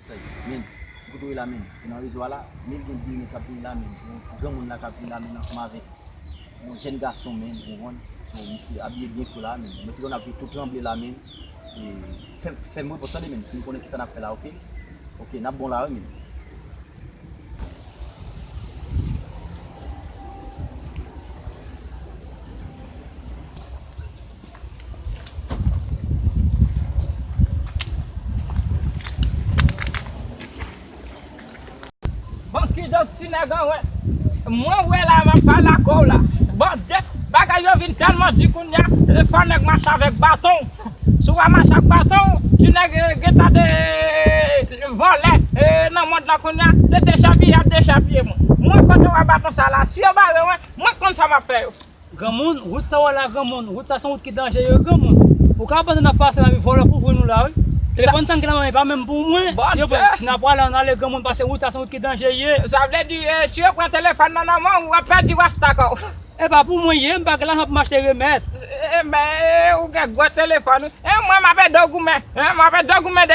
Men, écoutez la men, dans le réseau là, men gen di men kapin la men, un petit grand monde là kapin la men ensemble avec un jeune garçon men, bon, monsieur habillé bien sur la men. Mais on a tout tremblé la men et c'est moi pour ça men, si nous connaissons qui ça n'a fait là, OK? OK, n'a bon là men. Bon ki dok ti negan wè. Mwen wè la mwen pa la kou la. Bon de, bagay yo vin telman di koun ya, fò nèg marche avec bâton. Sou wa marche avec bâton, ti nèg geta de volé nan monde la koun ya, c'est déchapier moun. Mwen kote wa bâton ça la, si yo ba mwen kon ça va faire. Grand monde, route ça wala grand monde, route ça son route qui danger grand monde. Ou ka pas na passer la voler pour vous nous là. Téléphone sans que pas même pour moi. Si n'a pas là dans le grand monde passer route ça son route qui danger. Ça veut dire si yo prend téléphone nan main ou a perdu wasta ko. Eh pas pour moi, je pas là pour m'acheter remède. Mais ou ga gros téléphone. Moi m'appelle Dogoumé. M'appelle Dogoumé